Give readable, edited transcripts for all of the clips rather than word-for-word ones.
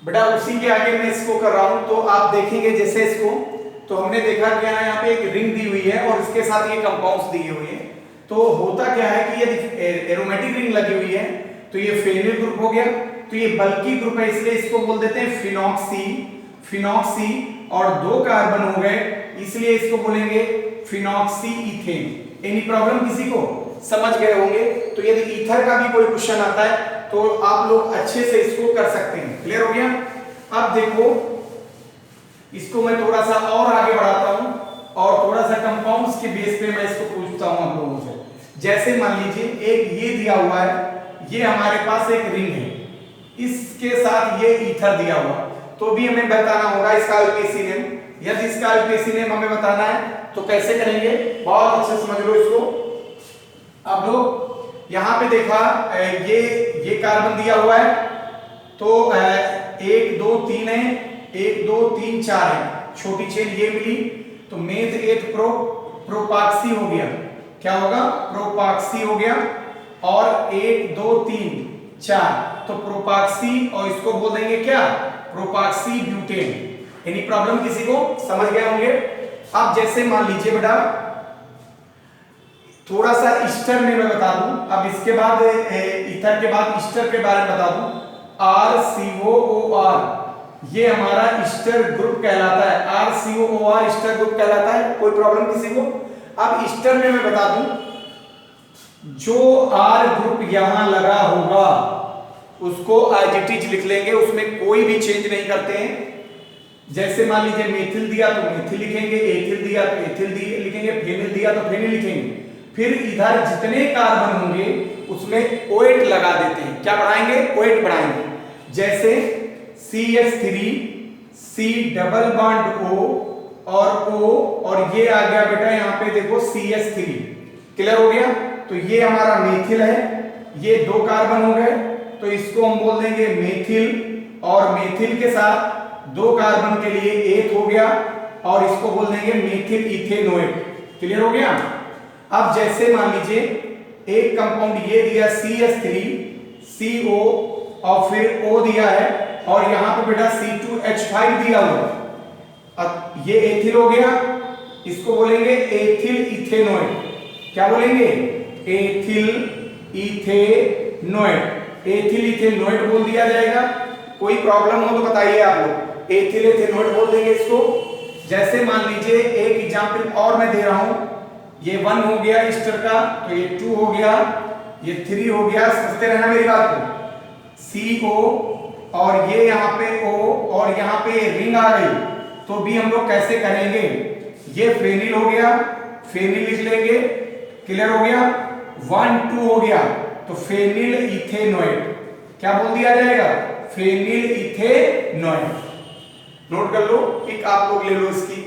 बेटा उसी के आगे मैं इसको कर रहा हूं, तो आप देखेंगे जैसे इसको, तो हमने देखा क्या है, यहाँ पे एक रिंग दी हुई है और इसके साथ ये कंपाउंड्स दिए हुए हैं। तो होता क्या है कि यदि एरोमेटिक रिंग लगी हुई है तो ये फेनिल ग्रुप हो गया, तो ये बल्की ग्रुप है, इसलिए इसको बोल देते हैं फिनॉक्सी, फिनॉक्सी, और दो कार्बन हो गए इसलिए इसको बोलेंगे फिनॉक्सी इथेन। एनी प्रॉब्लम किसी को? समझ गए होंगे। तो यदि ईथर का भी कोई क्वेश्चन आता है तो आप लोग अच्छे से इसको कर सकते हैं। क्लियर हो गया? अब देखो इसको मैं थोड़ा सा और आगे बढ़ाता हूं और थोड़ा सा कंपाउंड्स के बेस पे मैं इसको पूछता हूं आप लोगों से। जैसे मान लीजिए एक ये दिया हुआ है, ये हमारे पास एक रिंग है, इसके साथ ये ईथर दिया हुआ, तो भी हमें बताना होगा इसका एलपीसी नेम। यदि इसका एलपीसी नेम हमें बताना है तो कैसे करेंगे, बहुत अच्छे समझ लो इसको। अब लोग यहां पे देखा ये कार्बन दिया हुआ है, तो 1 2 3 है, 1 2 3 4 है, छोटी चेन ये मिली, तो मेथ एथ प्रोपाक्सी हो गया। क्या होगा? प्रोपाक्सी हो गया। और 1 2 3 4, तो प्रोपाक्सी, और इसको बोल देंगे क्या? प्रोपाक्सी ब्यूटेन। एनी प्रॉब्लम किसी को? समझ गए होंगे। अब जैसे मान लीजिए बेटा थोड़ा सा ईस्टर में मैं बता दूं, अब इसके बाद ईथर के बाद ईस्टर के बारे में बता दूं। RCOOR ये हमारा ईस्टर ग्रुप कहलाता है, RCOOR ईस्टर ग्रुप कहलाता है। कोई प्रॉब्लम किसी को? अब ईस्टर में मैं बता दूं, जो R ग्रुप यहां लगा होगा उसको एज इट इज लिख लेंगे, उसमें कोई भी चेंज नहीं करते हैं। जैसे मान लीजिए मेथिल दिया तो मेथिल लिखेंगे, एथिल दिया तो एथिल लिखेंगे, फेनिल दिया तो फेनिल लिखेंगे। फिर इधर जितने कार्बन होंगे उसमें OH लगा देते हैं। क्या बढ़ाएंगे? OH बढ़ाएंगे। जैसे CH3, C double bond O और O, और ये आ गया बेटा यहाँ पे देखो CH3। क्लियर हो गया? तो ये हमारा मेथिल है, ये दो कार्बन हो गए, तो इसको हम बोल देंगे मेथिल, और मेथिल के साथ दो कार्बन के लिए एथ हो गया, और इसको बोल देंगे मेथिल इथेनोएट। क्लियर हो गया? अब जैसे मान लीजिए एक कंपाउंड ये दिया CH3, CO, और फिर O दिया है, और यहां पे बेटा C2H5 दिया हुआ। अब ये एथिल हो गया, इसको बोलेंगे एथिल इथेनोएट। क्या बोलेंगे? Ethyl ethanoate. एथिल इथेनोएट बोल दिया जाएगा। कोई प्रॉब्लम हो तो बताइए आप लोग। एथिल इथेनोएट बोल देंगे इसको। जैसे मान लीजिए एक एग्जांपल और मैं दे रहा हूं, ये 1 हो गया ईस्टर का, तो ये 2 हो गया, ये 3 हो गया। समझते रहना मेरी बात को। CO, और ये यहाँ पे O, और यहाँ पे रिंग आ गई, तो भी हम लोग कैसे करेंगे? ये फेनिल हो गया, फेनिल लिख लेंगे। क्लियर हो गया? 1 2 हो गया, तो फेनिल इथेनोएट। क्या बोल दिया जाएगा? Phenyl ethanoate. नोट कर लो, एक आप लोग ले लो इसकी।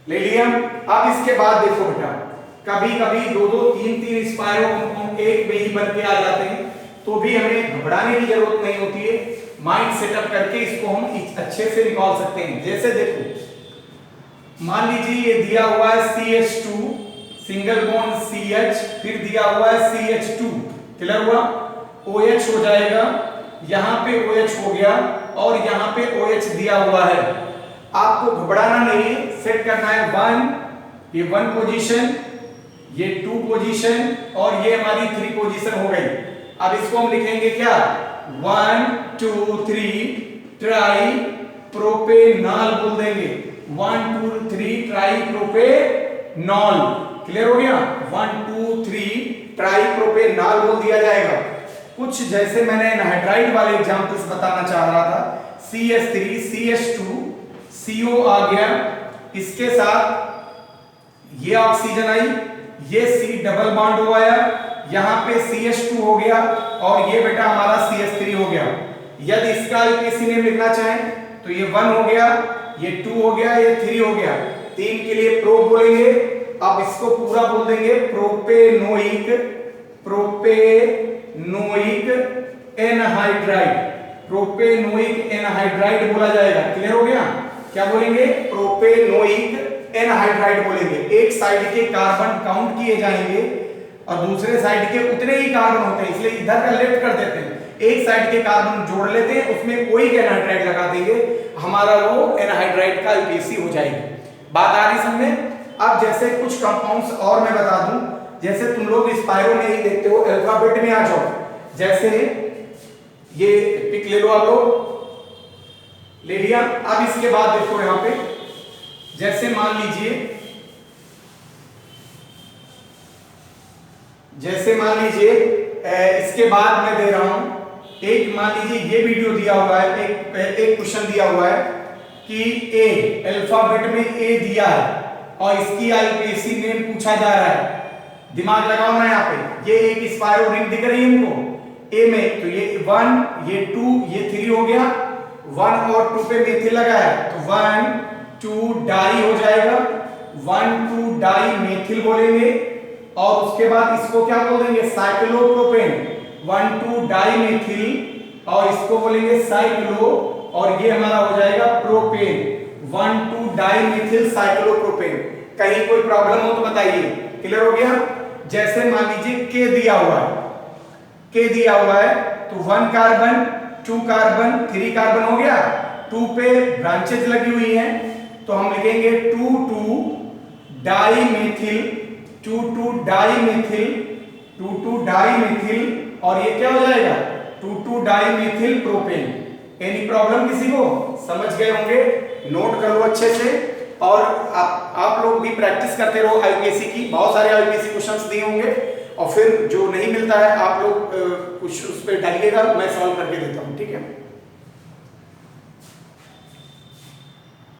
ले लिया। अब इसके बाद देखो बेटा, कभी कभी 2 2 3 3 स्पायरो कंपाउंड एक में ही बन के आ जाते हैं, तो भी हमें घबराने की जरूरत नहीं होती है। माइंड सेटअप करके इसको हम अच्छे से निकाल सकते हैं। जैसे देखो मान लीजिए ये दिया हुआ है CH2 सिंगल बॉन्ड CH, फिर दिया हुआ है CH2। क्लियर हुआ? OH हो जाएगा, यहां पे OH हो गया, और यहां पे OH दिया हुआ है। आपको घबराना नहीं, सेट करना है 1, ये 1 पोजीशन, ये 2 पोजीशन, और ये हमारी 3 पोजीशन हो गई। अब इसको हम लिखेंगे क्या? 1 2 3 ट्राई प्रोपेनॉल बोल देंगे। 1 2 3 ट्राई प्रोपेनॉल। क्लियर हो गया? 1 2 3 ट्राई प्रोपेनॉल बोल दिया जाएगा। कुछ जैसे मैंने एनहाइड्राइड वाले एग्जांपल्स बताना चाह रहा था, CH3 CH2 CO आ गया, इसके साथ ये ऑक्सीजन आई, ये C डबल बॉन्ड हो आया, यहां पे CH2 हो गया, और ये बेटा हमारा CH3 हो गया। यदि इसका एलपीसी नेम लिखना चाहें तो ये 1 हो गया, ये 2 हो गया, ये 3 हो गया। 3 के लिए प्रो बोलेंगे। अब इसको पूरा बोल देंगे propanoic, propanoic anhydride, propanoic anhydride बोला जाएगा। क्लियर हो गया? क्या बोलेंगे? प्रोपेनोइक एनहाइड्राइड बोलेंगे। एक साइड के कार्बन काउंट किए जाएंगे और दूसरे साइड के उतने ही कार्बन होते हैं, इसलिए इधर का लेफ्ट कर देते हैं, एक साइड के कार्बन जोड़ लेते हैं, उसमें कोई एनहाइड्राइड लगा देंगे, हमारा वो एनहाइड्राइड का यूपीएसी हो जाएगी। बात आ रही समझ में? अब जैसे कुछ कंपाउंड्स और मैं बता दूं, जैसे तुम लोग स्पाइरो में ही देखते हो, अल्फाबेट में आ जाओ, जैसे ये पिक ले लो, आप लोग ले लिया। अब इसके बाद देखो यहां पे, जैसे मान लीजिए इसके बाद मैं दे रहा हूं एक, मान लीजिए ये वीडियो दिया हुआ है, एक क्वेश्चन दिया हुआ है कि ए, अल्फाबेट में ए दिया है और इसकी आईपीएसी नेम पूछा जा रहा है। दिमाग लगाओ ना यहाँ पे, ये एक स्पाइरो रिंग दिख रही है हमको ए में, तो ये 1, ये 2, ये 3 हो गया, 1 और 2 पे मेथिल लगा है, तो 1 2 डाई हो जाएगा, 1 2 डाई मेथिल बोलेंगे, और उसके बाद इसको क्या बोल देंगे, साइक्लोप्रोपेन, 1 2 डाई मेथिल, और इसको बोलेंगे साइक्लो, और ये हमारा हो जाएगा प्रोपेन, 1 2 डाई मेथिल साइक्लोप्रोपेन। कहीं कोई प्रॉब्लम हो तो बताइए, क्लियर हो गया? जैसे मान लीजिए के दिया हुआ है, तो 1 कार्बन 2 कार्बन 3 कार्बन हो गया, 2 पे ब्रांचेस लगी हुई हैं, तो हम लिखेंगे 2 2 di methyl, 2 2 di methyl, 2 2 di methyl, और ये क्या हो जाएगा 2 2 di methyl propane. Any problem किसी को? समझ गए होंगे, नोट कर लो अच्छे से, और आप लोग भी प्रैक्टिस करते रहो आईपीएससी की, बहुत सारे आईपीएससी क्वेश्चंस दिए होंगे, और फिर जो नहीं मिलता है आप लोग कुछ उस पर डालिएगा, मैं सॉल्व करके देता हूँ, ठीक है।